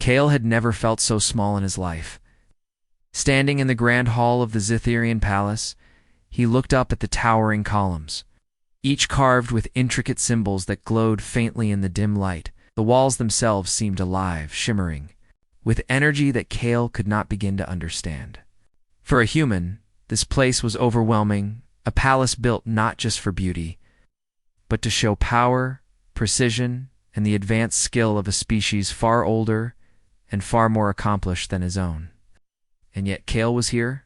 Kale had never felt so small in his life. Standing in the grand hall of the Zitherian palace, he looked up at the towering columns, each carved with intricate symbols that glowed faintly in the dim light. The walls themselves seemed alive, shimmering, with energy that Kale could not begin to understand. For a human, this place was overwhelming, a palace built not just for beauty, but to show power, precision, and the advanced skill of a species far older and far more accomplished than his own. And yet Kale was here,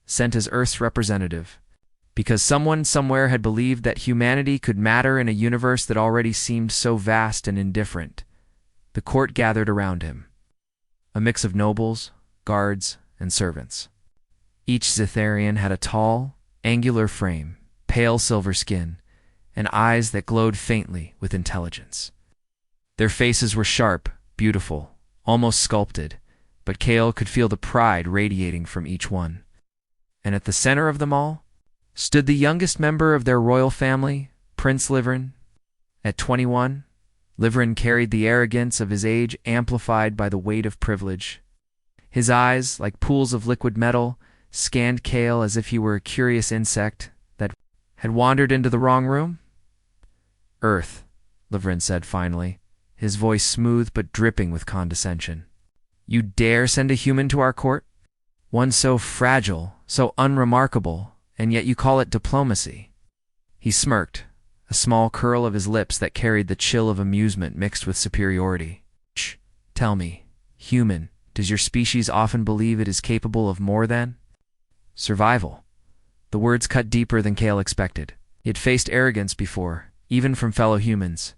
sent as Earth's representative, because someone somewhere had believed that humanity could matter in a universe that already seemed so vast and indifferent. The court gathered around him, a mix of nobles, guards, and servants. Each Zitherian had a tall, angular frame, pale silver skin, and eyes that glowed faintly with intelligence. Their faces were sharp, beautiful, almost sculpted, but Kale could feel the pride radiating from each one. And at the center of them all stood the youngest member of their royal family, Prince Livren. At 21, Livren carried the arrogance of his age amplified by the weight of privilege. His eyes, like pools of liquid metal, scanned Kale as if he were a curious insect that had wandered into the wrong room. "Earth," Livren said finally, his voice smooth but dripping with condescension. "You dare send a human to our court? One so fragile, so unremarkable, and yet you call it diplomacy." He smirked, a small curl of his lips that carried the chill of amusement mixed with superiority. "Shh, tell me, human, does your species often believe it is capable of more than survival?" The words cut deeper than Kale expected. He had faced arrogance before, even from fellow humans.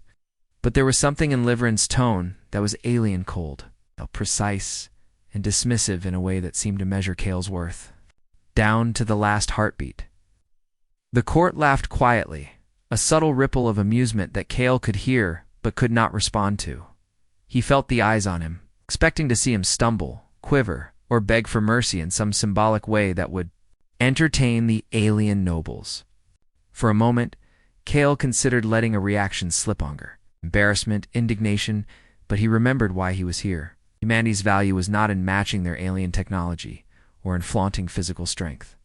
But there was something in Livren's tone that was alien cold, precise, and dismissive in a way that seemed to measure Kale's worth, down to the last heartbeat. The court laughed quietly, a subtle ripple of amusement that Kale could hear but could not respond to. He felt the eyes on him, expecting to see him stumble, quiver, or beg for mercy in some symbolic way that would entertain the alien nobles. For a moment, Kale considered letting a reaction slip on her. Embarrassment, indignation, but he remembered why he was here. Humanity's value was not in matching their alien technology or in flaunting physical strength.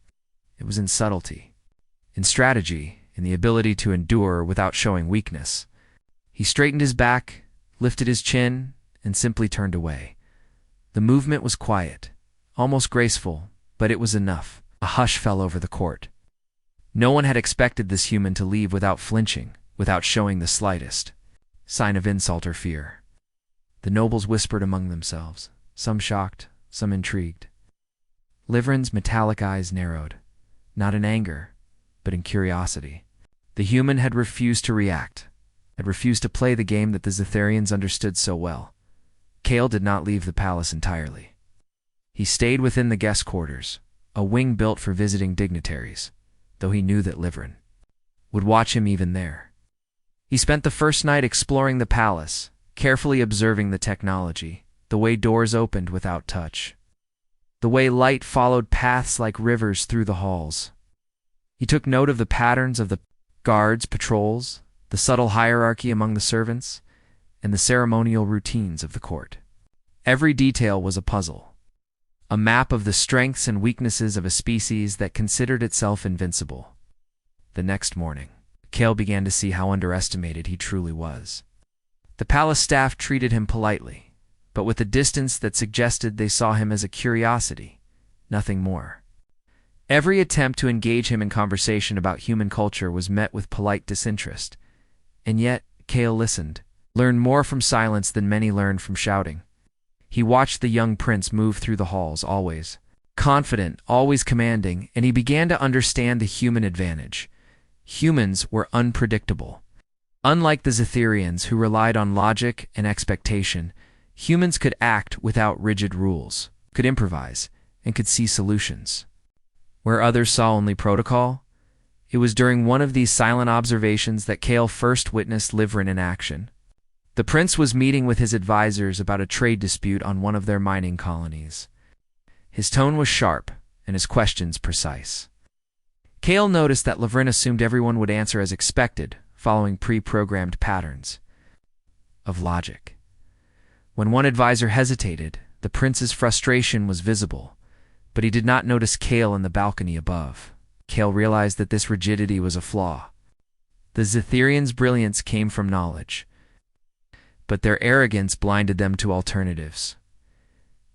It was in subtlety, in strategy, in the ability to endure without showing weakness. He straightened his back, lifted his chin, and simply turned away. The movement was quiet, almost graceful, but it was enough. A hush fell over the court. No one had expected this human to leave without flinching, without showing the slightest sign of insult or fear. The nobles whispered among themselves, some shocked, some intrigued. Livren's metallic eyes narrowed, not in anger, but in curiosity. The human had refused to react, had refused to play the game that the Zitherians understood so well. Kale did not leave the palace entirely. He stayed within the guest quarters, a wing built for visiting dignitaries, though he knew that Livren would watch him even there. He spent the first night exploring the palace, carefully observing the technology, the way doors opened without touch, the way light followed paths like rivers through the halls. He took note of the patterns of the guards' patrols, the subtle hierarchy among the servants, and the ceremonial routines of the court. Every detail was a puzzle, a map of the strengths and weaknesses of a species that considered itself invincible. The next morning, Kale began to see how underestimated he truly was. The palace staff treated him politely, but with a distance that suggested they saw him as a curiosity, nothing more. Every attempt to engage him in conversation about human culture was met with polite disinterest, and yet Kale listened, learned more from silence than many learned from shouting. He watched the young prince move through the halls, always confident, always commanding, and he began to understand the human advantage. Humans were unpredictable. Unlike the Zitherians, who relied on logic and expectation, humans could act without rigid rules, could improvise, and could see solutions. Where others saw only protocol, it was during one of these silent observations that Kale first witnessed Livren in action. The prince was meeting with his advisors about a trade dispute on one of their mining colonies. His tone was sharp, and his questions precise. Kale noticed that Livren assumed everyone would answer as expected, following pre-programmed patterns of logic. When one advisor hesitated, the prince's frustration was visible, but he did not notice Kale in the balcony above. Kale realized that this rigidity was a flaw. The Zitherians' brilliance came from knowledge, but their arrogance blinded them to alternatives.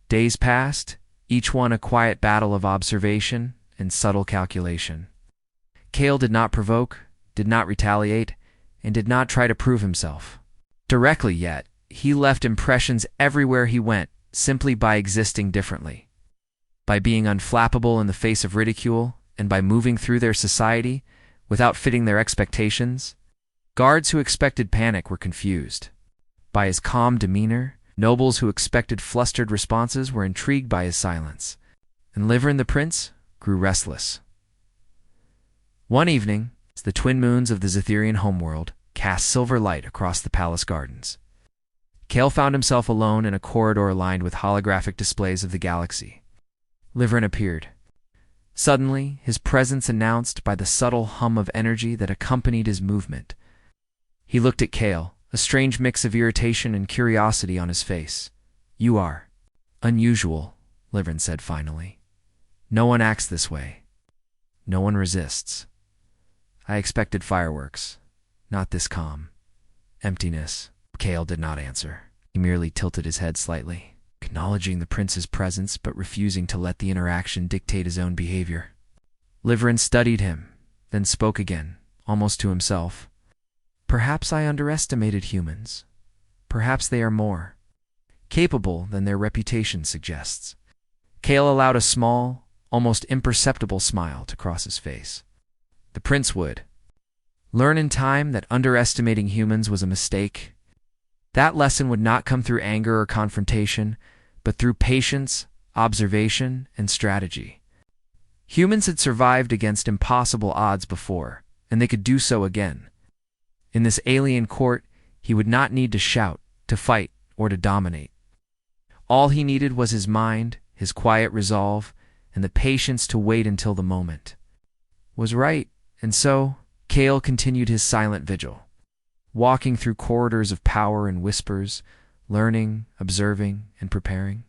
Days passed, each one a quiet battle of observation and subtle calculation. Kale did not provoke, did not retaliate, and did not try to prove himself directly yet. He left impressions everywhere he went, simply by existing differently, by being unflappable in the face of ridicule, and by moving through their society without fitting their expectations. Guards who expected panic were confused by his calm demeanor. Nobles who expected flustered responses were intrigued by his silence, and Livern the prince grew restless. One evening, as the twin moons of the Zitherian homeworld cast silver light across the palace gardens, Kale found himself alone in a corridor lined with holographic displays of the galaxy. Livern appeared. Suddenly, his presence announced by the subtle hum of energy that accompanied his movement. He looked at Kale, a strange mix of irritation and curiosity on his face. "You are unusual," Livern said finally. "No one acts this way. No one resists. I expected fireworks, not this calm emptiness." Kale did not answer. He merely tilted his head slightly, acknowledging the prince's presence but refusing to let the interaction dictate his own behavior. Livern studied him, then spoke again, almost to himself. "Perhaps I underestimated humans. Perhaps they are more capable than their reputation suggests." Kale allowed a small, almost imperceptible smile to cross his face. The prince would learn in time that underestimating humans was a mistake. That lesson would not come through anger or confrontation, but through patience, observation, and strategy. Humans had survived against impossible odds before, and they could do so again. In this alien court, he would not need to shout, to fight, or to dominate. All he needed was his mind, his quiet resolve, and the patience to wait until the moment was right. And so, Kale continued his silent vigil, walking through corridors of power and whispers, learning, observing, and preparing.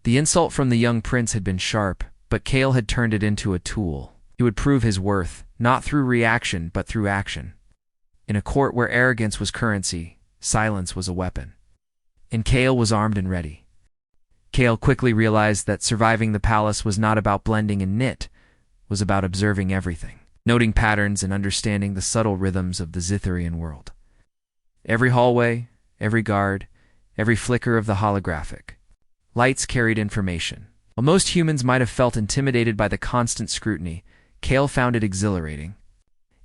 The insult from the young prince had been sharp, but Kale had turned it into a tool. He would prove his worth, not through reaction, but through action. In a court where arrogance was currency, silence was a weapon. And Kale was armed and ready. Kale quickly realized that surviving the palace was not about blending and knit, was about observing everything, noting patterns and understanding the subtle rhythms of the Zitherian world. Every hallway, every guard, every flicker of the holographic lights carried information. While most humans might have felt intimidated by the constant scrutiny, Kale found it exhilarating.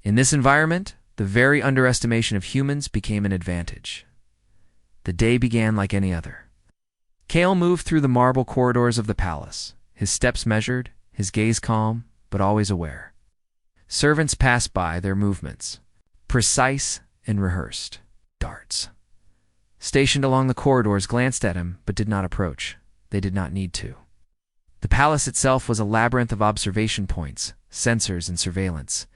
In this environment, the very underestimation of humans became an advantage. The day began like any other. Kale moved through the marble corridors of the palace, his steps measured, his gaze calm, but always aware. Servants passed by, their movements precise and rehearsed. Guards stationed along the corridors glanced at him but did not approach. They did not need to. The palace itself was a labyrinth of observation points, sensors, and surveillance.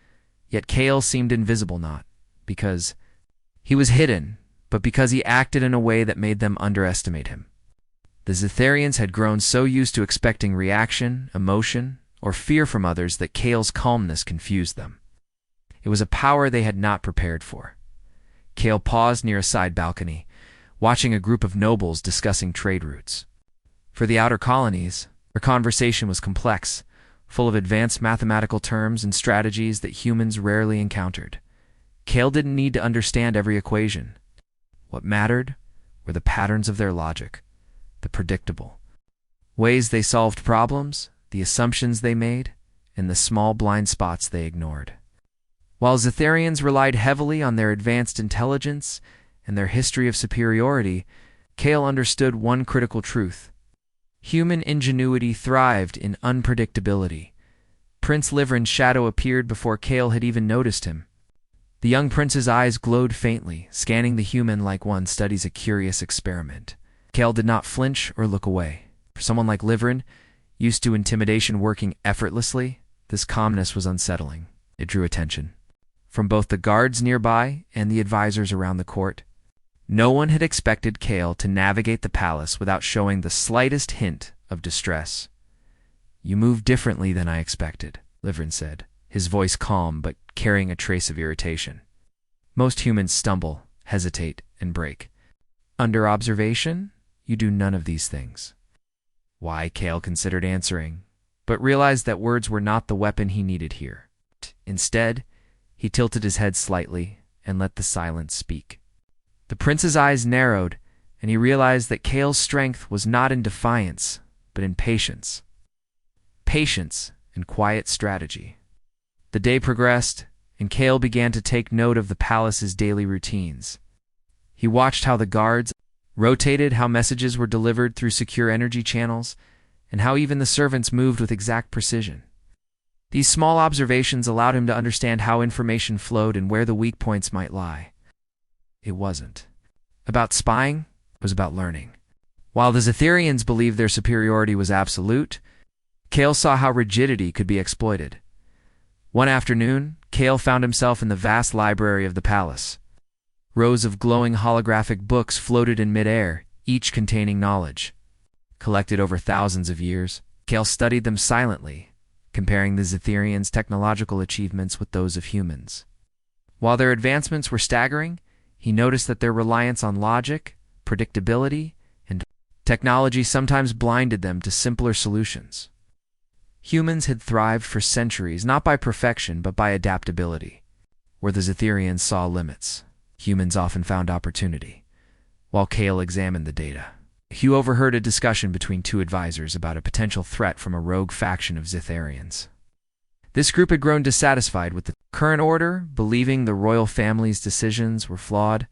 Yet Kale seemed invisible, not because he was hidden, but because he acted in a way that made them underestimate him. The Zitherians had grown so used to expecting reaction, emotion, or fear from others that Kale's calmness confused them. It was a power they had not prepared for. Kale paused near a side balcony, watching a group of nobles discussing trade routes. For the outer colonies, their conversation was complex, full of advanced mathematical terms and strategies that humans rarely encountered. Kale didn't need to understand every equation. What mattered were the patterns of their logic, the predictable ways they solved problems, the assumptions they made, and the small blind spots they ignored. While Zitherians relied heavily on their advanced intelligence and their history of superiority, Kale understood one critical truth. Human ingenuity thrived in unpredictability. Prince Livern's shadow appeared before Kale had even noticed him. The young prince's eyes glowed faintly, scanning the human like one studies a curious experiment. Kale did not flinch or look away. For someone like Livern, used to intimidation working effortlessly, this calmness was unsettling. It drew attention from both the guards nearby and the advisors around the court. No one had expected Kale to navigate the palace without showing the slightest hint of distress. "You move differently than I expected," Livrin said, his voice calm but carrying a trace of irritation. "Most humans stumble, hesitate, and break. Under observation, you do none of these things." Why, Kale considered answering, but realized that words were not the weapon he needed here. Instead, he tilted his head slightly and let the silence speak. The prince's eyes narrowed, and he realized that Kale's strength was not in defiance, but in patience. Patience and quiet strategy. The day progressed, and Kale began to take note of the palace's daily routines. He watched how the guards rotated, how messages were delivered through secure energy channels, and how even the servants moved with exact precision. These small observations allowed him to understand how information flowed and where the weak points might lie. It wasn't about spying, it was about learning. While the Zitherians believed their superiority was absolute, Kale saw how rigidity could be exploited. One afternoon, Kale found himself in the vast library of the palace. Rows of glowing holographic books floated in midair, each containing knowledge. Collected over thousands of years, Kale studied them silently, comparing the Zitherians' technological achievements with those of humans. While their advancements were staggering, he noticed that their reliance on logic, predictability, and technology sometimes blinded them to simpler solutions. Humans had thrived for centuries not by perfection but by adaptability. Where the Zitherians saw limits, humans often found opportunity. While Kale examined the data, he overheard a discussion between two advisors about a potential threat from a rogue faction of Zitherians. This group had grown dissatisfied with the current order, believing the royal family's decisions were flawed.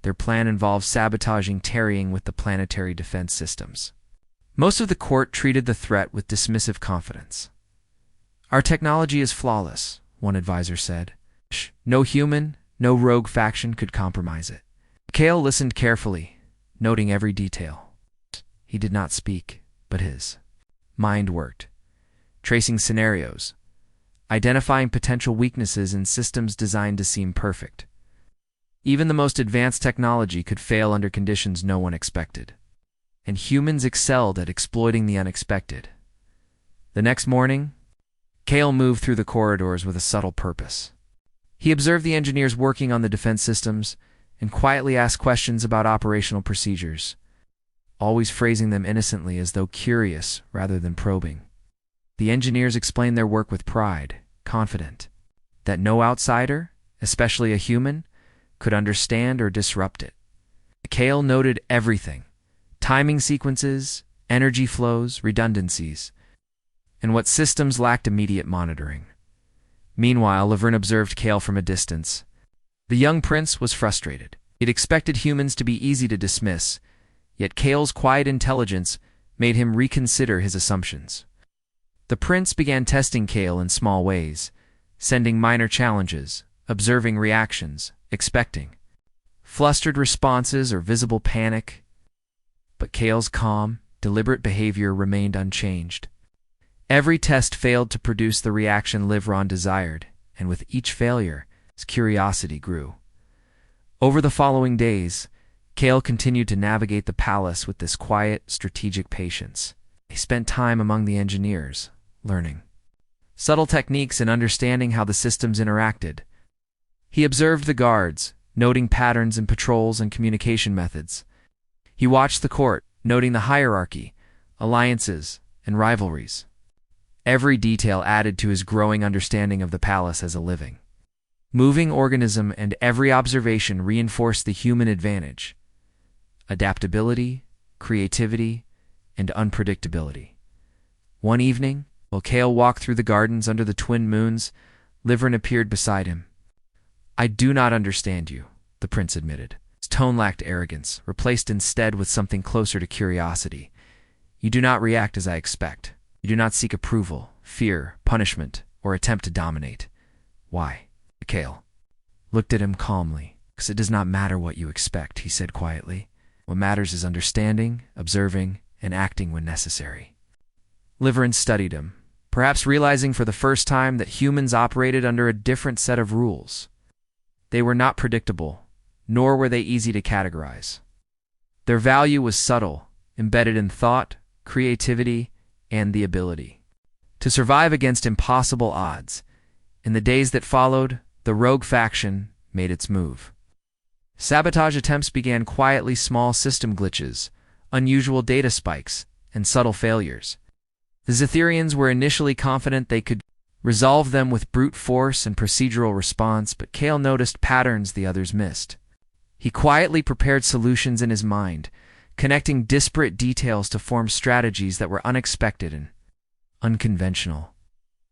Their plan involved sabotaging tarrying with the planetary defense systems. Most of the court treated the threat with dismissive confidence. "Our technology is flawless," one advisor said. "No human, no rogue faction could compromise it." Kale listened carefully, noting every detail. He did not speak, but his mind worked, tracing scenarios, identifying potential weaknesses in systems designed to seem perfect. Even the most advanced technology could fail under conditions no one expected, and humans excelled at exploiting the unexpected. The next morning, Kale moved through the corridors with a subtle purpose. He observed the engineers working on the defense systems and quietly asked questions about operational procedures, always phrasing them innocently as though curious rather than probing. The engineers explained their work with pride, confident that no outsider, especially a human, could understand or disrupt it. Kale noted everything: timing sequences, energy flows, redundancies, and what systems lacked immediate monitoring. Meanwhile, Laverne observed Kale from a distance. The young prince was frustrated. He'd expected humans to be easy to dismiss, yet Kale's quiet intelligence made him reconsider his assumptions. The prince began testing Kale in small ways, sending minor challenges, observing reactions, expecting flustered responses or visible panic. But Kale's calm, deliberate behavior remained unchanged. Every test failed to produce the reaction Livron desired, and with each failure, his curiosity grew. Over the following days, Kale continued to navigate the palace with this quiet, strategic patience. He spent time among the engineers, learning subtle techniques and understanding how the systems interacted. He observed the guards, noting patterns in patrols and communication methods. He watched the court, noting the hierarchy, alliances, and rivalries. Every detail added to his growing understanding of the palace as a living, moving organism, and every observation reinforced the human advantage: adaptability, creativity, and unpredictability. One evening, while Kale walked through the gardens under the twin moons, Livern appeared beside him. "I do not understand you," the prince admitted. His tone lacked arrogance, replaced instead with something closer to curiosity. "You do not react as I expect. You do not seek approval, fear, punishment, or attempt to dominate. Why?" Kale looked at him calmly. "Because it does not matter what you expect," he said quietly. "What matters is understanding, observing, and acting when necessary." Livern studied him, perhaps realizing for the first time that humans operated under a different set of rules. They were not predictable, nor were they easy to categorize. Their value was subtle, embedded in thought, creativity, and the ability to survive against impossible odds. In the days that followed, the rogue faction made its move. Sabotage attempts began quietly. Small system glitches, unusual data spikes, and subtle failures. The Zitherians were initially confident they could resolve them with brute force and procedural response, but Kale noticed patterns the others missed. He quietly prepared solutions in his mind, connecting disparate details to form strategies that were unexpected and unconventional.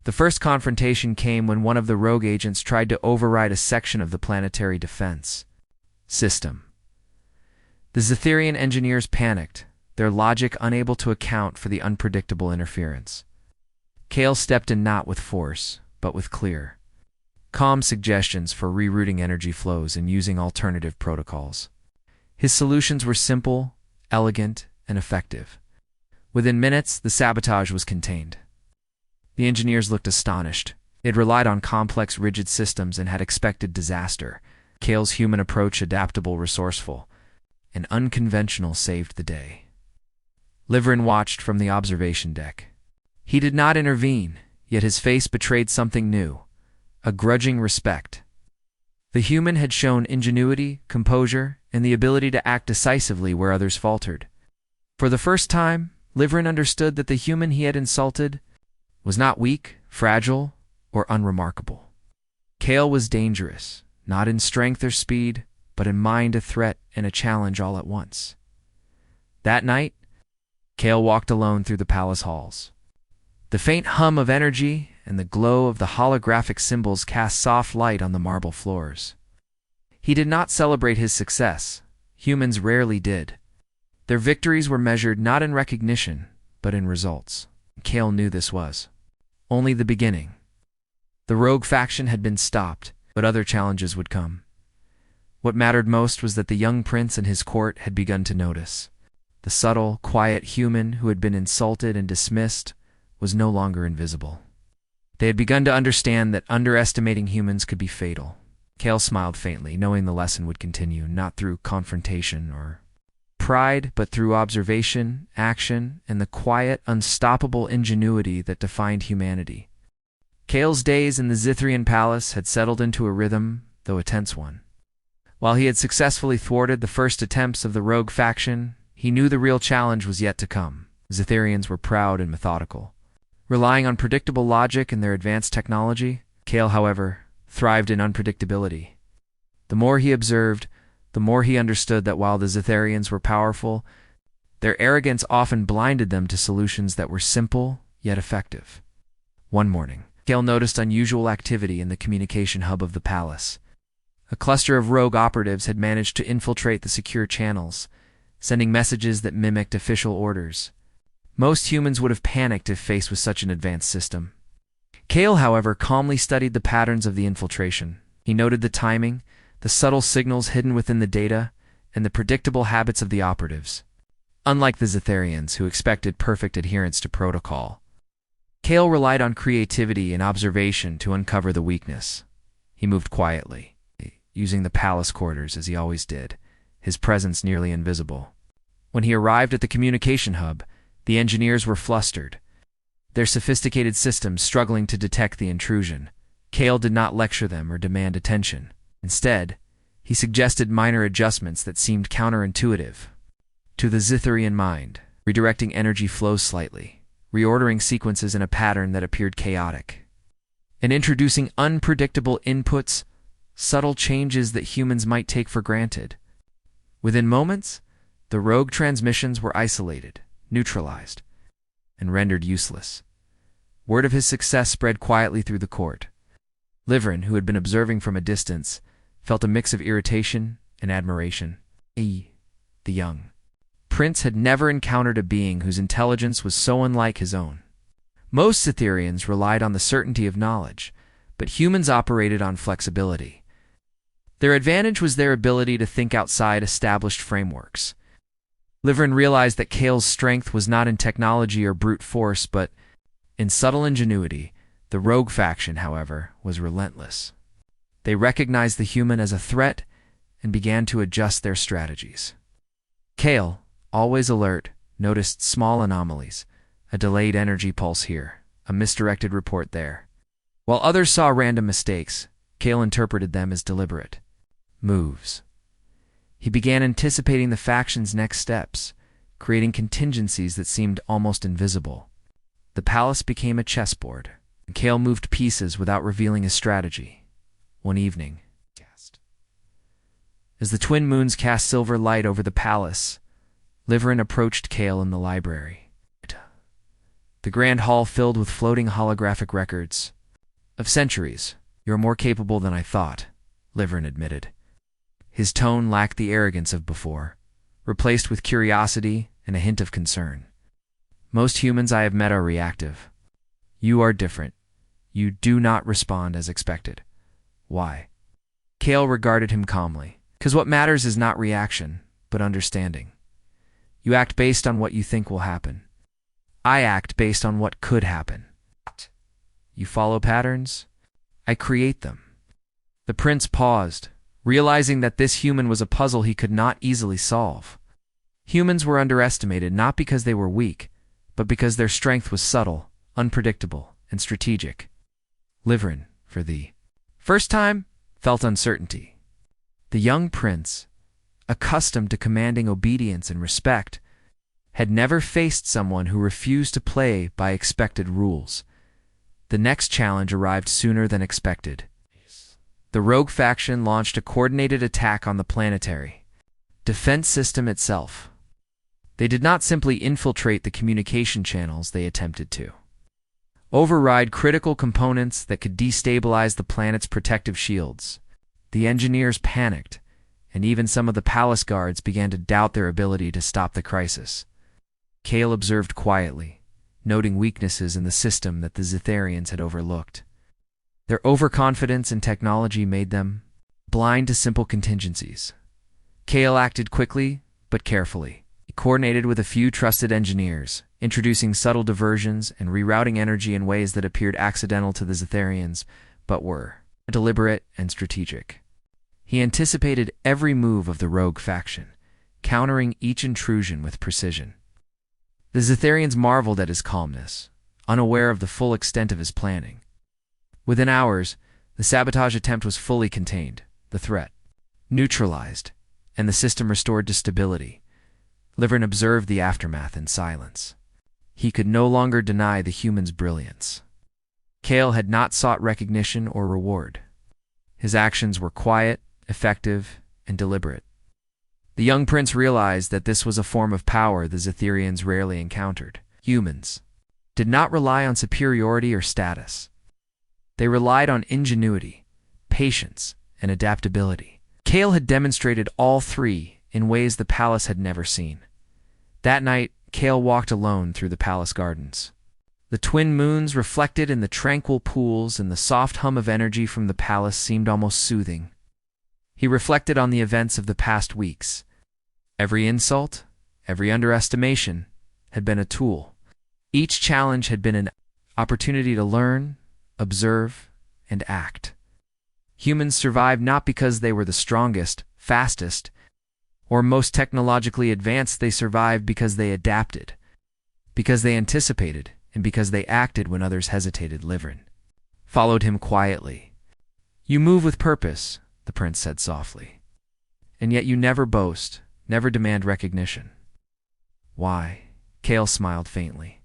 The first confrontation came when one of the rogue agents tried to override a section of the planetary defense system. The Zitherian engineers panicked, their logic unable to account for the unpredictable interference. Kale stepped in not with force, but with clear, calm suggestions for rerouting energy flows and using alternative protocols. His solutions were simple, elegant, and effective. Within minutes, the sabotage was contained. The engineers looked astonished. They'd relied on complex, rigid systems and had expected disaster. Kale's human approach, adaptable, resourceful, and unconventional, saved the day. Liverin watched from the observation deck. He did not intervene, yet his face betrayed something new, a grudging respect. The human had shown ingenuity, composure, and the ability to act decisively where others faltered. For the first time, Liverin understood that the human he had insulted was not weak, fragile, or unremarkable. Kale was dangerous, not in strength or speed, but in mind, a threat and a challenge all at once. That night, Kale walked alone through the palace halls. The faint hum of energy and the glow of the holographic symbols cast soft light on the marble floors. He did not celebrate his success. Humans rarely did. Their victories were measured not in recognition, but in results. Kale knew this was only the beginning. The rogue faction had been stopped, but other challenges would come. What mattered most was that the young prince and his court had begun to notice. The subtle, quiet human who had been insulted and dismissed was no longer invisible. They had begun to understand that underestimating humans could be fatal. Kale smiled faintly, knowing the lesson would continue, not through confrontation or pride, but through observation, action, and the quiet, unstoppable ingenuity that defined humanity. Kale's days in the Zithrian palace had settled into a rhythm, though a tense one. While he had successfully thwarted the first attempts of the rogue faction, he knew the real challenge was yet to come. Zitherians were proud and methodical, relying on predictable logic and their advanced technology. Kale, however, thrived in unpredictability. The more he observed, the more he understood that while the Zitherians were powerful, their arrogance often blinded them to solutions that were simple yet effective. One morning, Kale noticed unusual activity in the communication hub of the palace. A cluster of rogue operatives had managed to infiltrate the secure channels, sending messages that mimicked official orders. Most humans would have panicked if faced with such an advanced system. Kale, however, calmly studied the patterns of the infiltration. He noted the timing, the subtle signals hidden within the data, and the predictable habits of the operatives. Unlike the Zitherians, who expected perfect adherence to protocol, Kale relied on creativity and observation to uncover the weakness. He moved quietly, using the palace corridors as he always did, his presence nearly invisible. When he arrived at the communication hub, the engineers were flustered, their sophisticated systems struggling to detect the intrusion. Kale did not lecture them or demand attention. Instead, he suggested minor adjustments that seemed counterintuitive to the Zitherian mind, redirecting energy flows slightly, reordering sequences in a pattern that appeared chaotic, and introducing unpredictable inputs, subtle changes that humans might take for granted. Within moments, the rogue transmissions were isolated, neutralized, and rendered useless. Word of his success spread quietly through the court. Liverin, who had been observing from a distance, felt a mix of irritation and admiration. The young prince had never encountered a being whose intelligence was so unlike his own. Most Zitherians relied on the certainty of knowledge, but humans operated on flexibility. Their advantage was their ability to think outside established frameworks. Liverin realized that Kale's strength was not in technology or brute force, but in subtle ingenuity. The rogue faction, however, was relentless. They recognized the human as a threat and began to adjust their strategies. Kale, always alert, noticed small anomalies, a delayed energy pulse here, a misdirected report there. While others saw random mistakes, Kale interpreted them as deliberate moves. He began anticipating the faction's next steps, creating contingencies that seemed almost invisible. The palace became a chessboard, and Kale moved pieces without revealing his strategy. One evening, as the twin moons cast silver light over the palace, Liverin approached Kale in the library. The grand hall filled with floating holographic records. "Of centuries, you're more capable than I thought," Liverin admitted. His tone lacked the arrogance of before, replaced with curiosity and a hint of concern. "Most humans I have met are reactive. You are different. You do not respond as expected. Why?" Kale regarded him calmly. "'Cause what matters is not reaction, but understanding. You act based on what you think will happen. I act based on what could happen. You follow patterns, I create them." The prince paused, realizing that this human was a puzzle he could not easily solve. Humans were underestimated not because they were weak, but because their strength was subtle, unpredictable, and strategic. Liverin, for the first time, felt uncertainty. The young prince, accustomed to commanding obedience and respect, had never faced someone who refused to play by expected rules. The next challenge arrived sooner than expected. The rogue faction launched a coordinated attack on the planetary defense system itself. They did not simply infiltrate the communication channels, they attempted to override critical components that could destabilize the planet's protective shields. The engineers panicked, and even some of the palace guards began to doubt their ability to stop the crisis. Kale observed quietly, noting weaknesses in the system that the Zitharians had overlooked. Their overconfidence in technology made them blind to simple contingencies. Kale acted quickly, but carefully. He coordinated with a few trusted engineers, introducing subtle diversions and rerouting energy in ways that appeared accidental to the Zitharians, but were deliberate and strategic. He anticipated every move of the rogue faction, countering each intrusion with precision. The Zitharians marveled at his calmness, unaware of the full extent of his planning. Within hours, the sabotage attempt was fully contained, the threat neutralized, and the system restored to stability. Liverin observed the aftermath in silence. He could no longer deny the human's brilliance. Kale had not sought recognition or reward. His actions were quiet, effective, and deliberate. The young prince realized that this was a form of power the Zitharians rarely encountered. Humans did not rely on superiority or status. They relied on ingenuity, patience, and adaptability. Kale had demonstrated all three in ways the palace had never seen. That night, Kale walked alone through the palace gardens. The twin moons reflected in the tranquil pools, and the soft hum of energy from the palace seemed almost soothing. He reflected on the events of the past weeks. Every insult, every underestimation, had been a tool. Each challenge had been an opportunity to learn, observe, and act. Humans survived not because they were the strongest, fastest, or most technologically advanced. They survived because they adapted, because they anticipated, and because they acted when others hesitated. Liverin followed him quietly. "You move with purpose," the prince said softly. "And yet you never boast, never demand recognition." "Why?" Kale smiled faintly.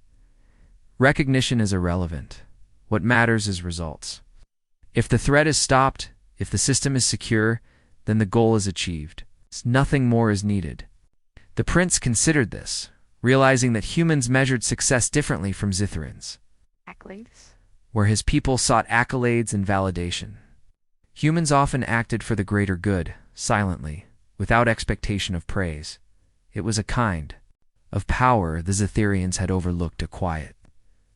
"Recognition is irrelevant. What matters is results. If the threat is stopped, if the system is secure, then the goal is achieved. Nothing more is needed." The prince considered this, realizing that humans measured success differently from Zitharians. Accolades? Where his people sought accolades and validation, humans often acted for the greater good, silently, without expectation of praise. It was a kind of power the Zitharians had overlooked, a quiet,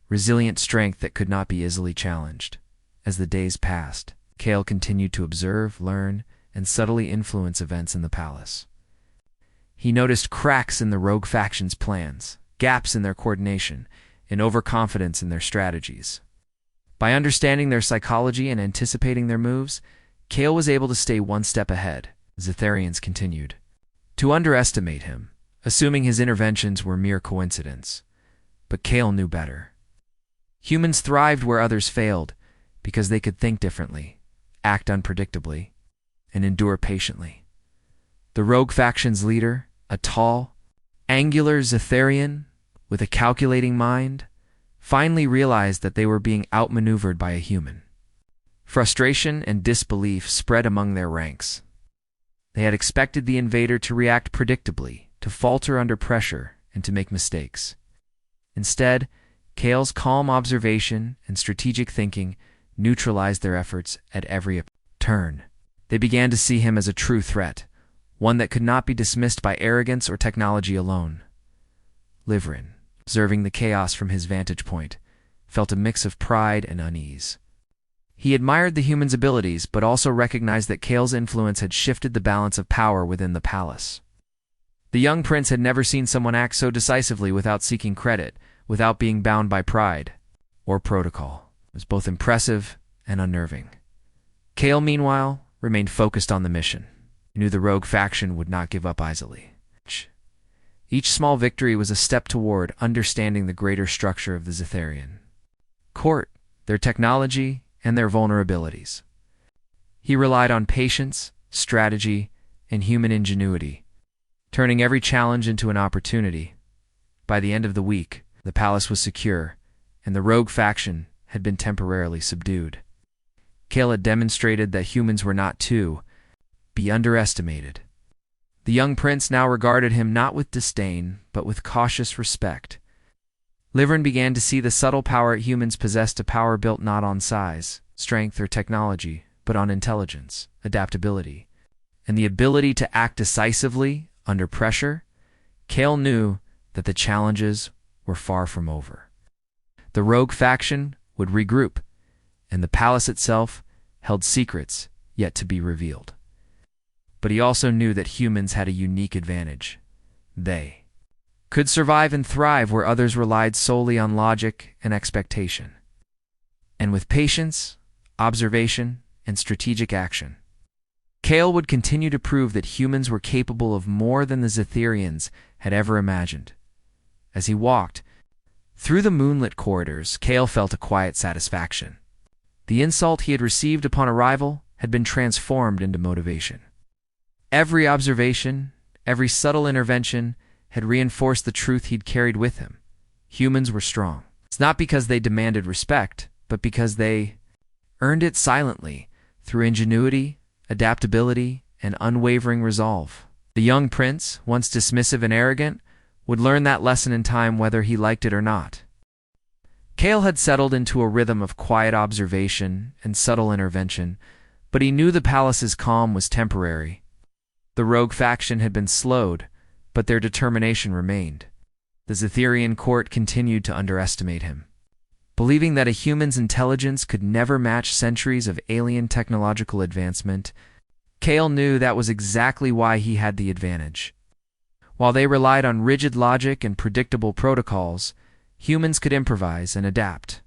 resilient strength that could not be easily challenged. As the days passed, Kale continued to observe, learn, and subtly influence events in the palace. He noticed cracks in the rogue faction's plans, gaps in their coordination, and overconfidence in their strategies. By understanding their psychology and anticipating their moves, Kale was able to stay one step ahead, Zitharians continued to underestimate him, assuming his interventions were mere coincidence. But Kale knew better. Humans thrived where others failed because they could think differently, act unpredictably, and endure patiently. The rogue faction's leader, a tall, angular Zitharian with a calculating mind, finally realized that they were being outmaneuvered by a human. Frustration and disbelief spread among their ranks. They had expected the invader to react predictably, to falter under pressure, and to make mistakes. Instead, Kale's calm observation and strategic thinking neutralized their efforts at every turn. They began to see him as a true threat, one that could not be dismissed by arrogance or technology alone. Livrin, observing the chaos from his vantage point, felt a mix of pride and unease. He admired the human's abilities, but also recognized that Kale's influence had shifted the balance of power within the palace. The young prince had never seen someone act so decisively without seeking credit, without being bound by pride or protocol. It was both impressive and unnerving. Kale, meanwhile, remained focused on the mission. He knew the rogue faction would not give up easily. Each small victory was a step toward understanding the greater structure of the Zitharian court, their technology, and their vulnerabilities. He relied on patience, strategy, and human ingenuity, turning every challenge into an opportunity. By the end of the week, the palace was secure, and the rogue faction had been temporarily subdued. Kale had demonstrated that humans were not to be underestimated. The young prince now regarded him not with disdain, but with cautious respect. Livrin began to see the subtle power humans possessed, a power built not on size, strength, or technology, but on intelligence, adaptability, and the ability to act decisively under pressure. Kale knew that the challenges were far from over. The rogue faction would regroup, and the palace itself held secrets yet to be revealed. But he also knew that humans had a unique advantage. They could survive and thrive where others relied solely on logic and expectation. And with patience, observation, and strategic action, Kale would continue to prove that humans were capable of more than the Zitharians had ever imagined. As he walked through the moonlit corridors, Kale felt a quiet satisfaction. The insult he had received upon arrival had been transformed into motivation. Every observation, every subtle intervention had reinforced the truth he'd carried with him. Humans were strong. It's not because they demanded respect, but because they earned it silently through ingenuity, adaptability, and unwavering resolve. The young prince, once dismissive and arrogant, would learn that lesson in time whether he liked it or not. Kale had settled into a rhythm of quiet observation and subtle intervention, but he knew the palace's calm was temporary. The rogue faction had been slowed, but their determination remained. The Zitharian court continued to underestimate him. Believing that a human's intelligence could never match centuries of alien technological advancement, Kale knew that was exactly why he had the advantage. While they relied on rigid logic and predictable protocols, humans could improvise and adapt.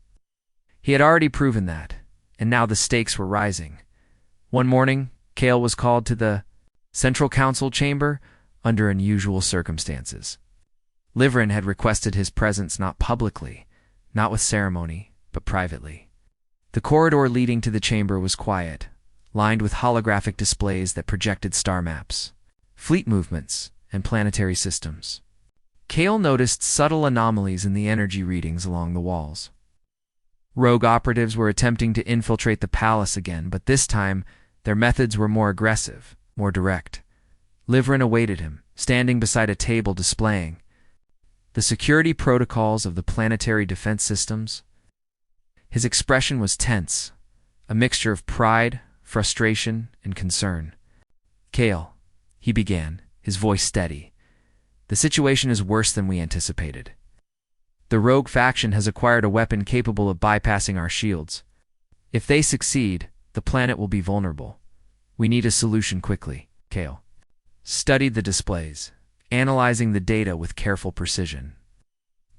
He had already proven that, and now the stakes were rising. One morning, Kale was called to the Central Council chamber under unusual circumstances. Livrin had requested his presence not publicly, not with ceremony, but privately. The corridor leading to the chamber was quiet, lined with holographic displays that projected star maps, fleet movements, and planetary systems. Kale noticed subtle anomalies in the energy readings along the walls. Rogue operatives were attempting to infiltrate the palace again, but this time their methods were more aggressive, more direct. Livrin awaited him, standing beside a table displaying the security protocols of the planetary defense systems. His expression was tense, a mixture of pride, frustration, and concern. Kale, he began, his voice steady. The situation is worse than we anticipated. The rogue faction has acquired a weapon capable of bypassing our shields. If they succeed, the planet will be vulnerable. We need a solution quickly. Kale studied the displays, analyzing the data with careful precision.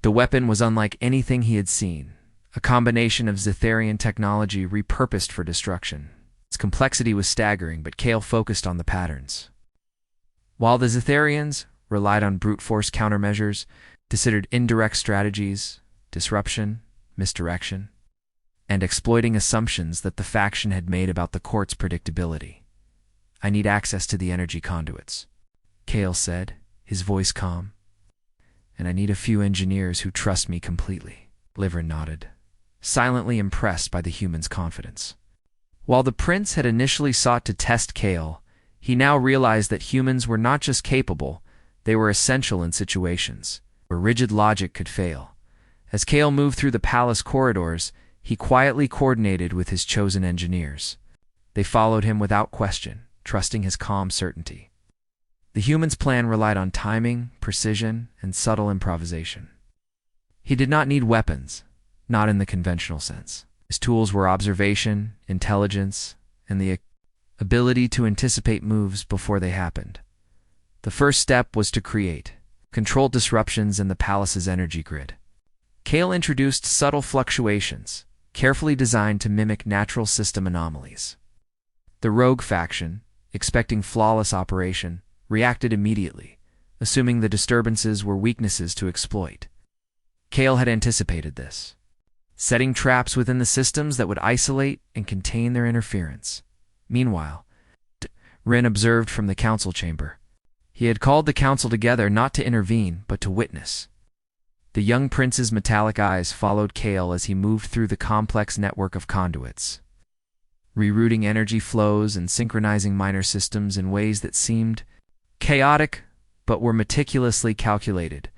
The weapon was unlike anything he had seen, a combination of Zitharian technology repurposed for destruction. Its complexity was staggering, but Kale focused on the patterns. While the Zitharians relied on brute force countermeasures, considered indirect strategies, disruption, misdirection, and exploiting assumptions that the faction had made about the court's predictability. I need access to the energy conduits, Kale said, his voice calm. And I need a few engineers who trust me completely. Liver nodded, silently impressed by the human's confidence. While the prince had initially sought to test Kale, he now realized that humans were not just capable, they were essential in situations where rigid logic could fail. As Kale moved through the palace corridors, he quietly coordinated with his chosen engineers. They followed him without question, trusting his calm certainty. The human's plan relied on timing, precision, and subtle improvisation. He did not need weapons, not in the conventional sense. His tools were observation, intelligence, and the ability to anticipate moves before they happened. The first step was to create controlled disruptions in the palace's energy grid. Kale introduced subtle fluctuations, carefully designed to mimic natural system anomalies. The rogue faction, expecting flawless operation, reacted immediately, assuming the disturbances were weaknesses to exploit. Kale had anticipated this, setting traps within the systems that would isolate and contain their interference. Meanwhile, Rin observed from the council chamber. He had called the council together not to intervene, but to witness. The young prince's metallic eyes followed Kale as he moved through the complex network of conduits, rerouting energy flows and synchronizing minor systems in ways that seemed chaotic but were meticulously calculated.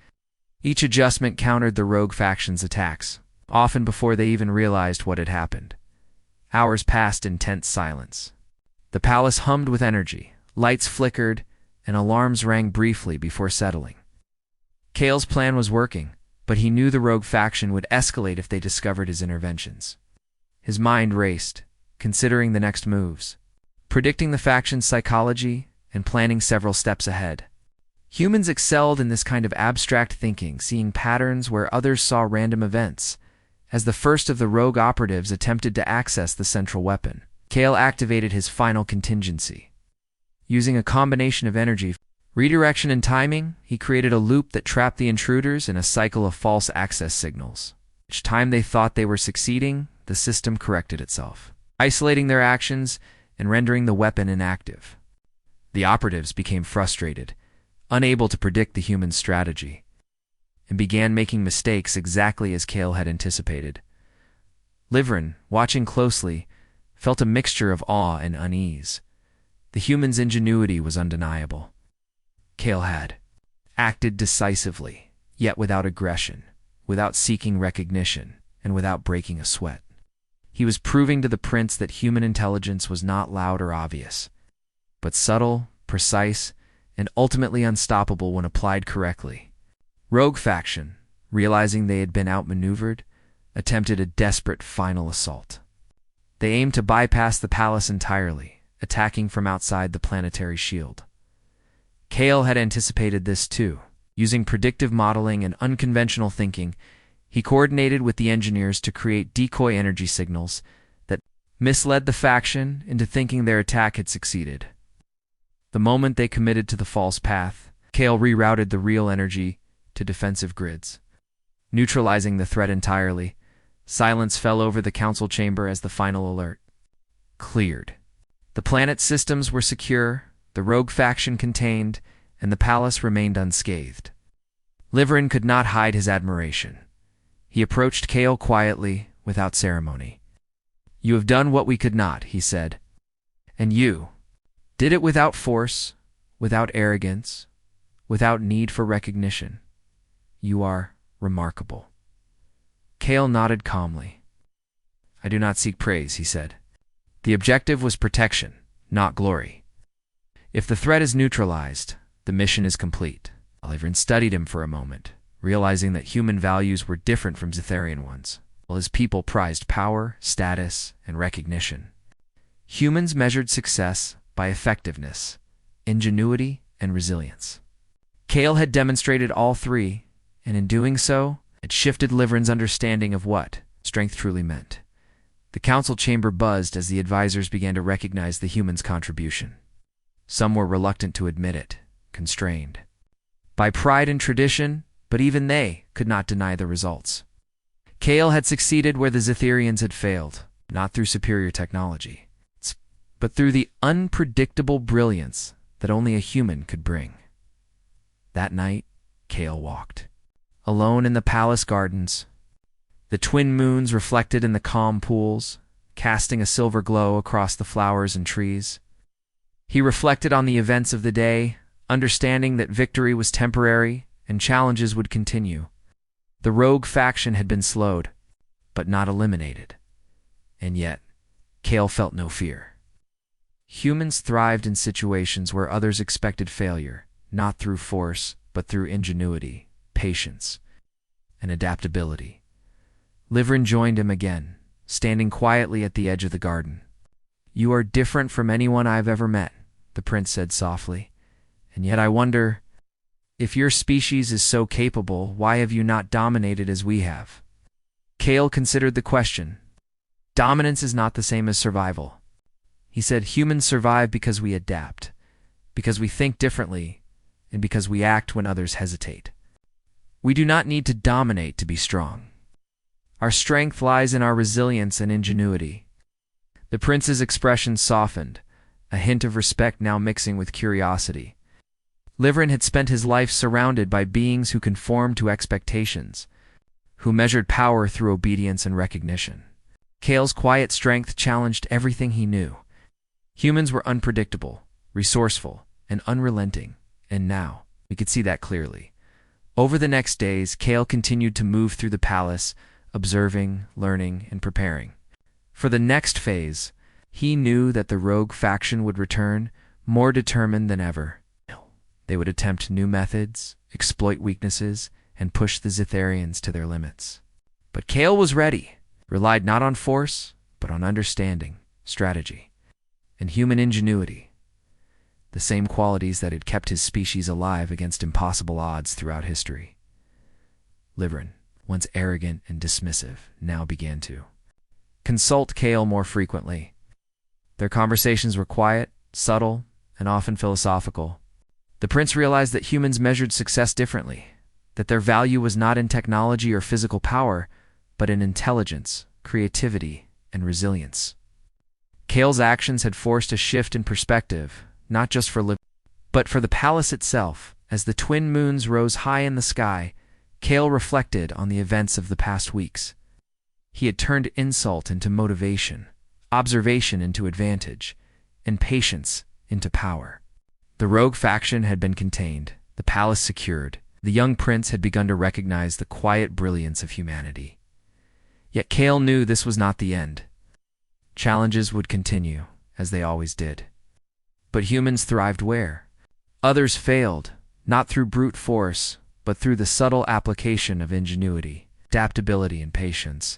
Each adjustment countered the rogue faction's attacks, often before they even realized what had happened. Hours passed in tense silence. The palace hummed with energy, lights flickered, and alarms rang briefly before settling. Kale's plan was working, but he knew the rogue faction would escalate if they discovered his interventions. His mind raced, considering the next moves, predicting the faction's psychology, and planning several steps ahead. Humans excelled in this kind of abstract thinking, seeing patterns where others saw random events. As the first of the rogue operatives attempted to access the central weapon, Kale activated his final contingency. Using a combination of energy, redirection, and timing, he created a loop that trapped the intruders in a cycle of false access signals. Each time they thought they were succeeding, the system corrected itself, isolating their actions and rendering the weapon inactive. The operatives became frustrated, unable to predict the human strategy, and began making mistakes exactly as Kale had anticipated. Livrin, watching closely, felt a mixture of awe and unease. The human's ingenuity was undeniable. Kale had acted decisively, yet without aggression, without seeking recognition, and without breaking a sweat. He was proving to the prince that human intelligence was not loud or obvious, but subtle, precise, and ultimately unstoppable when applied correctly. Rogue faction, realizing they had been outmaneuvered, attempted a desperate final assault. They aimed to bypass the palace entirely, attacking from outside the planetary shield. Kale had anticipated this too. Using predictive modeling and unconventional thinking, he coordinated with the engineers to create decoy energy signals that misled the faction into thinking their attack had succeeded. The moment they committed to the false path, Kale rerouted the real energy to defensive grids. Neutralizing the threat entirely, silence fell over the council chamber as the final alert cleared. The planet's systems were secure, the rogue faction contained, and the palace remained unscathed. Livrin could not hide his admiration. He approached Kale quietly, without ceremony. "You have done what we could not," he said. "And you did it without force, without arrogance, without need for recognition. You are remarkable." Kale nodded calmly. "I do not seek praise," he said. "The objective was protection, not glory. If the threat is neutralized, the mission is complete." Livrin studied him for a moment, realizing that human values were different from Zitharian ones. While his people prized power, status, and recognition, humans measured success by effectiveness, ingenuity, and resilience. Kale had demonstrated all three, and in doing so, had shifted Livrin's understanding of what strength truly meant. The council chamber buzzed as the advisors began to recognize the humans' contribution. Some were reluctant to admit it, constrained by pride and tradition, but even they could not deny the results. Kale had succeeded where the Zitherians had failed, not through superior technology, but through the unpredictable brilliance that only a human could bring. That night, Kale walked alone in the palace gardens. The twin moons reflected in the calm pools, casting a silver glow across the flowers and trees. He reflected on the events of the day, understanding that victory was temporary and challenges would continue. The rogue faction had been slowed, but not eliminated. And yet, Kale felt no fear. Humans thrived in situations where others expected failure, not through force, but through ingenuity, patience, and adaptability. Livrin joined him again, standing quietly at the edge of the garden. "You are different from anyone I've ever met," the prince said softly. "And yet I wonder, if your species is so capable, why have you not dominated as we have?" Kale considered the question. Dominance is not the same as survival. He said humans survive because we adapt, because we think differently, and because we act when others hesitate. We do not need to dominate to be strong. Our strength lies in our resilience and ingenuity. The prince's expression softened, a hint of respect now mixing with curiosity. Livrin had spent his life surrounded by beings who conformed to expectations, who measured power through obedience and recognition. Kale's quiet strength challenged everything he knew. Humans were unpredictable, resourceful, and unrelenting, and now we could see that clearly. Over the next days, Kale continued to move through the palace, observing, learning, and preparing. For the next phase, he knew that the rogue faction would return, more determined than ever. They would attempt new methods, exploit weaknesses, and push the Zitherians to their limits. But Kale was ready, relied not on force, but on understanding, strategy, and human ingenuity, the same qualities that had kept his species alive against impossible odds throughout history. Livrin, once arrogant and dismissive, now began to consult Kale more frequently. Their conversations were quiet, subtle, and often philosophical. The prince realized that humans measured success differently, that their value was not in technology or physical power, but in intelligence, creativity, and resilience. Kale's actions had forced a shift in perspective, not just for Livrin, but for the palace itself. As the twin moons rose high in the sky, Kale reflected on the events of the past weeks. He had turned insult into motivation, observation into advantage, and patience into power. The rogue faction had been contained, the palace secured. The young prince had begun to recognize the quiet brilliance of humanity. Yet Kale knew this was not the end. Challenges would continue, as they always did. But humans thrived where others failed, not through brute force, but through the subtle application of ingenuity, adaptability, and patience.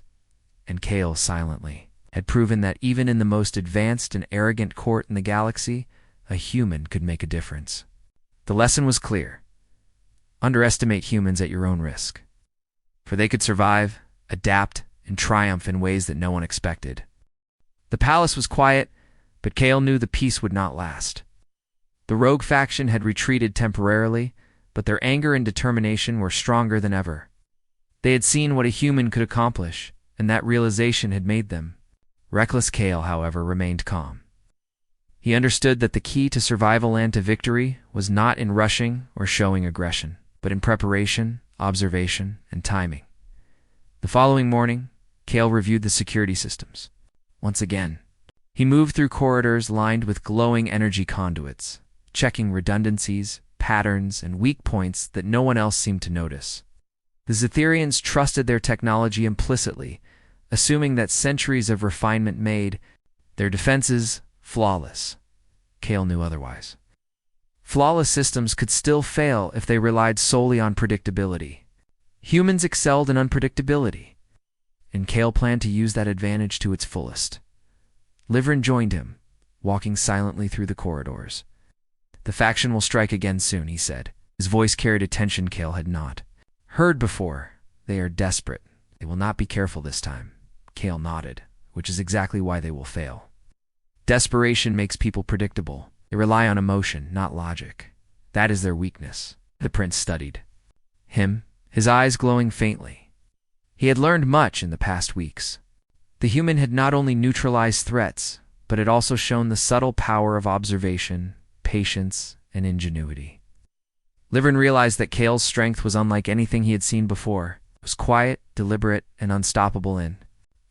And Kale silently had proven that even in the most advanced and arrogant court in the galaxy, a human could make a difference. The lesson was clear. Underestimate humans at your own risk, for they could survive, adapt, and triumph in ways that no one expected. The palace was quiet, but Kale knew the peace would not last. The rogue faction had retreated temporarily, but their anger and determination were stronger than ever. They had seen what a human could accomplish, and that realization had made them. Reckless Kale, however, remained calm. He understood that the key to survival and to victory was not in rushing or showing aggression, but in preparation, observation, and timing. The following morning, Kale reviewed the security systems. Once again, he moved through corridors lined with glowing energy conduits, checking redundancies, patterns, and weak points that no one else seemed to notice. The Zitherians trusted their technology implicitly, assuming that centuries of refinement made their defenses flawless. Kale knew otherwise. Flawless systems could still fail if they relied solely on predictability. Humans excelled in unpredictability, and Kale planned to use that advantage to its fullest. Livrin joined him, walking silently through the corridors. "The faction will strike again soon," he said. His voice carried a tension Kale had not heard before. "They are desperate. They will not be careful this time." Kale nodded, which is exactly why they will fail. Desperation makes people predictable. They rely on emotion, not logic. That is their weakness. The prince studied him, his eyes glowing faintly. He had learned much in the past weeks. The human had not only neutralized threats, but had also shown the subtle power of observation, patience, and ingenuity. Livren realized that Kale's strength was unlike anything he had seen before. It was quiet, deliberate, and unstoppable in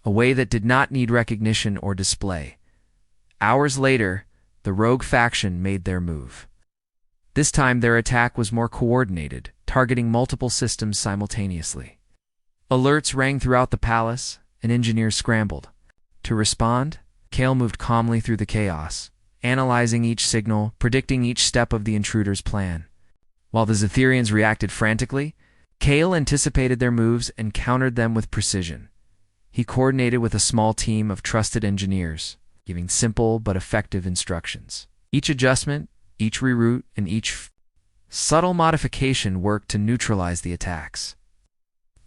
a way that did not need recognition or display. Hours later, the rogue faction made their move. This time their attack was more coordinated, targeting multiple systems simultaneously. Alerts rang throughout the palace, and engineers scrambled. To respond, Kale moved calmly through the chaos, analyzing each signal, predicting each step of the intruder's plan. While the Zitherians reacted frantically, Kale anticipated their moves and countered them with precision. He coordinated with a small team of trusted engineers, giving simple but effective instructions. Each adjustment, each reroute, and each subtle modification worked to neutralize the attacks.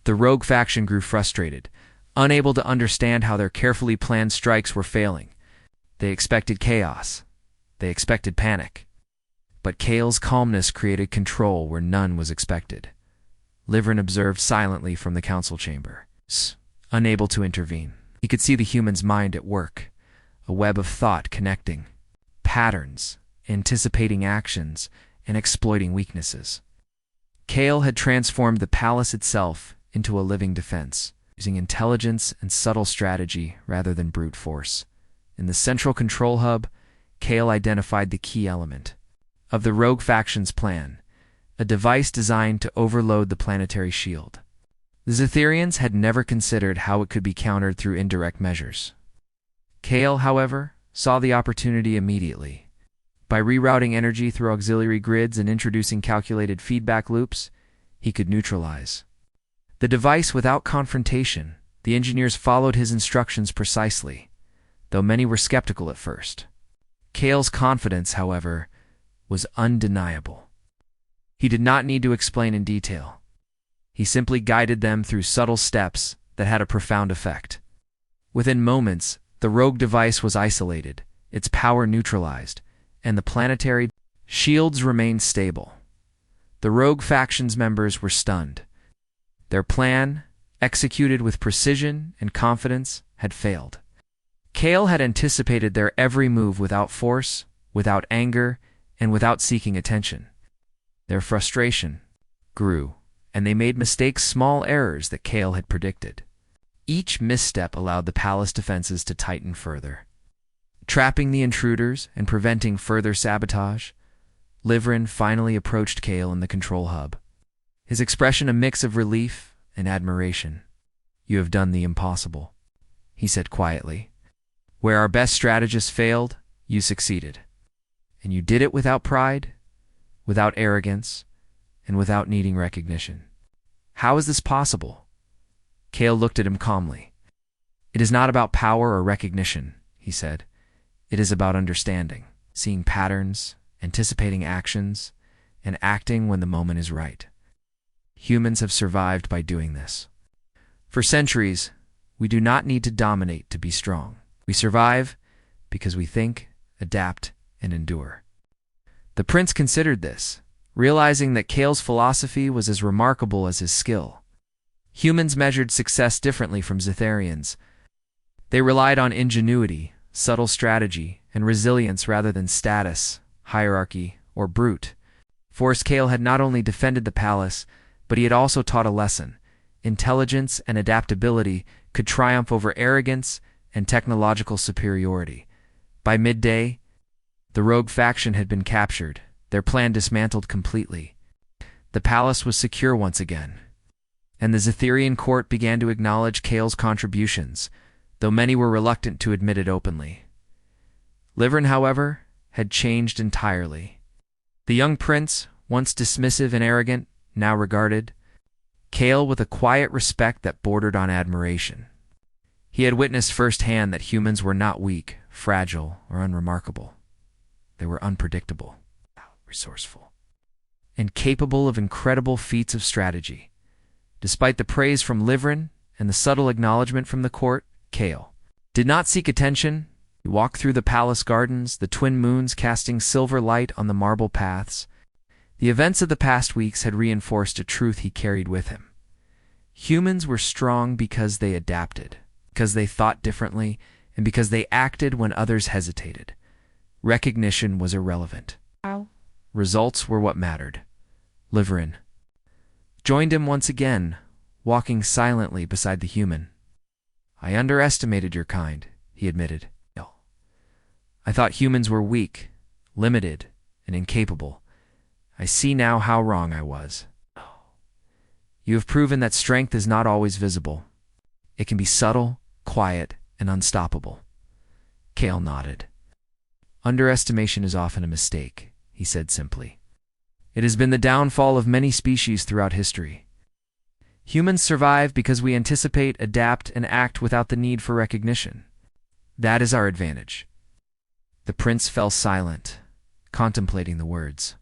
The rogue faction grew frustrated, unable to understand how their carefully planned strikes were failing. They expected chaos. They expected panic. But Kale's calmness created control where none was expected. Livren observed silently from the council chamber, unable to intervene. He could see the human's mind at work, a web of thought connecting patterns, anticipating actions, and exploiting weaknesses. Kale had transformed the palace itself into a living defense, using intelligence and subtle strategy rather than brute force. In the central control hub, Kale identified the key element of the rogue faction's plan, a device designed to overload the planetary shield. The Zitherians had never considered how it could be countered through indirect measures. Kale, however, saw the opportunity immediately. By rerouting energy through auxiliary grids and introducing calculated feedback loops, he could neutralize the device without confrontation. The engineers followed his instructions precisely, though many were skeptical at first. Kale's confidence, however, was undeniable. He did not need to explain in detail. He simply guided them through subtle steps that had a profound effect. Within moments, the rogue device was isolated, its power neutralized, and the planetary shields remained stable. The rogue faction's members were stunned. Their plan, executed with precision and confidence, had failed. Kale had anticipated their every move without force, without anger, and without seeking attention. Their frustration grew, and they made mistakes, small errors that Kale had predicted. Each misstep allowed the palace defenses to tighten further. Trapping the intruders and preventing further sabotage, Livren finally approached Kale in the control hub. His expression a mix of relief and admiration. "You have done the impossible," he said quietly. "Where our best strategists failed, you succeeded. And you did it without pride, without arrogance, and without needing recognition. How is this possible?" Kale looked at him calmly. "It is not about power or recognition," he said. "It is about understanding, seeing patterns, anticipating actions, and acting when the moment is right. Humans have survived by doing this. For centuries, we do not need to dominate to be strong. We survive because we think, adapt, and endure." The prince considered this, realizing that Kale's philosophy was as remarkable as his skill. Humans measured success differently from Zitherians. They relied on ingenuity, subtle strategy, and resilience rather than status, hierarchy, or brute force. Kale had not only defended the palace, but he had also taught a lesson. Intelligence and adaptability could triumph over arrogance and technological superiority. By midday, the rogue faction had been captured, their plan dismantled completely. The palace was secure once again, and the Zitherian court began to acknowledge Kale's contributions, though many were reluctant to admit it openly. Livren, however, had changed entirely. The young prince, once dismissive and arrogant, now regarded Kale with a quiet respect that bordered on admiration. He had witnessed firsthand that humans were not weak, fragile, or unremarkable. They were unpredictable, resourceful, and capable of incredible feats of strategy. Despite the praise from Livren and the subtle acknowledgement from the court, Kale did not seek attention. He walked through the palace gardens, the twin moons casting silver light on the marble paths. The events of the past weeks had reinforced a truth he carried with him. Humans were strong because they adapted, because they thought differently, and because they acted when others hesitated. Recognition was irrelevant. Ow. Results were what mattered. Zuran joined him once again, walking silently beside the human. "I underestimated your kind," he admitted. "I thought humans were weak, limited, and incapable. I see now how wrong I was. You have proven that strength is not always visible. It can be subtle, quiet, and unstoppable." Kale nodded. "Underestimation is often a mistake," he said simply. "It has been the downfall of many species throughout history. Humans survive because we anticipate, adapt, and act without the need for recognition. That is our advantage." The prince fell silent, contemplating the words.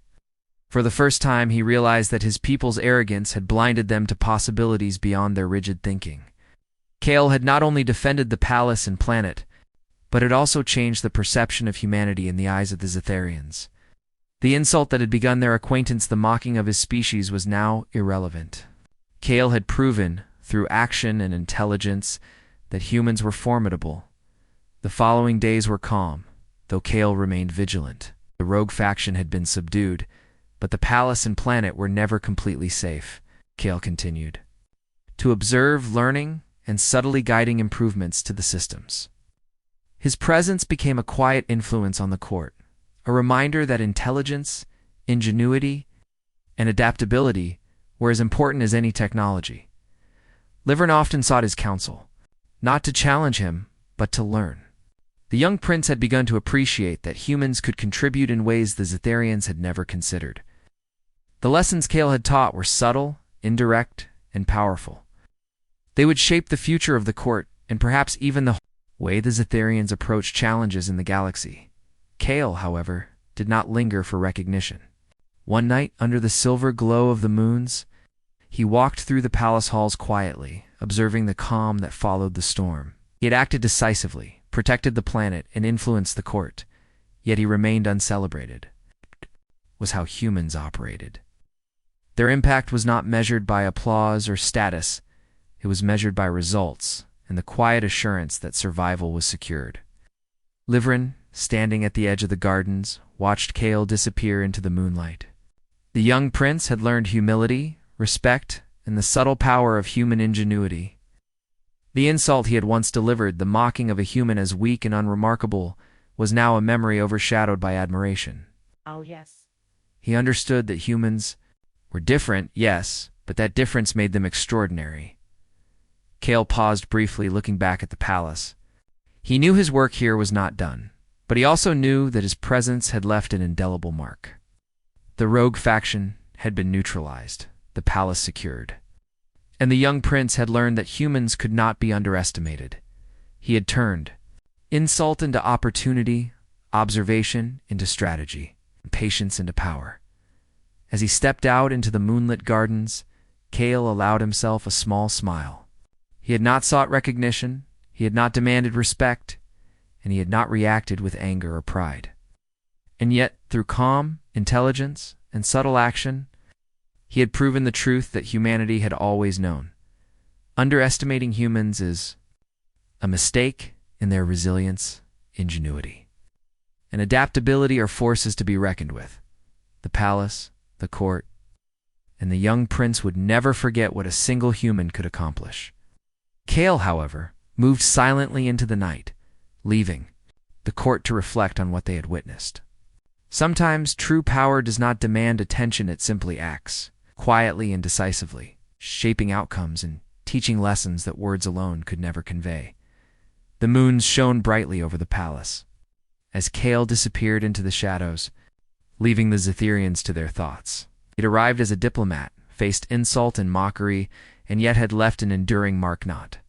For the first time, he realized that his people's arrogance had blinded them to possibilities beyond their rigid thinking. Kale had not only defended the palace and planet, but had also changed the perception of humanity in the eyes of the Zitharians. The insult that had begun their acquaintance, the mocking of his species, was now irrelevant. Kale had proven, through action and intelligence, that humans were formidable. The following days were calm, though Kale remained vigilant. The rogue faction had been subdued, but the palace and planet were never completely safe. Kale continued to observe, learning, and subtly guiding improvements to the systems. His presence became a quiet influence on the court, a reminder that intelligence, ingenuity, and adaptability were as important as any technology. Zuran often sought his counsel, not to challenge him, but to learn. The young prince had begun to appreciate that humans could contribute in ways the Zitharians had never considered. The lessons Kale had taught were subtle, indirect, and powerful. They would shape the future of the court and perhaps even the way the Zitharians approached challenges in the galaxy. Kale, however, did not linger for recognition. One night, under the silver glow of the moons, he walked through the palace halls quietly, observing the calm that followed the storm. He had acted decisively, protected the planet, and influenced the court, yet he remained uncelebrated. Was how humans operated. Their impact was not measured by applause or status. It was measured by results and the quiet assurance that survival was secured. Zuran, standing at the edge of the gardens, watched Kale disappear into the moonlight. The young prince had learned humility, respect, and the subtle power of human ingenuity. The insult he had once delivered, the mocking of a human as weak and unremarkable, was now a memory overshadowed by admiration. Oh, yes. He understood that humans were different, yes, but that difference made them extraordinary. Kale paused briefly, looking back at the palace. He knew his work here was not done, but he also knew that his presence had left an indelible mark. The rogue faction had been neutralized, the palace secured. And the young prince had learned that humans could not be underestimated. He had turned insult into opportunity, observation into strategy, and patience into power. As he stepped out into the moonlit gardens, Kale allowed himself a small smile. He had not sought recognition, he had not demanded respect, and he had not reacted with anger or pride. And yet, through calm, intelligence, and subtle action, he had proven the truth that humanity had always known. Underestimating humans is a mistake in their resilience, ingenuity, and adaptability are forces to be reckoned with. The palace, the court, and the young prince would never forget what a single human could accomplish. Kale, however, moved silently into the night, leaving the court to reflect on what they had witnessed. Sometimes true power does not demand attention, it simply acts, quietly and decisively, shaping outcomes and teaching lessons that words alone could never convey. The moons shone brightly over the palace, as Kale disappeared into the shadows, leaving the Zitharians to their thoughts. He arrived as a diplomat, faced insult and mockery, and yet had left an enduring mark not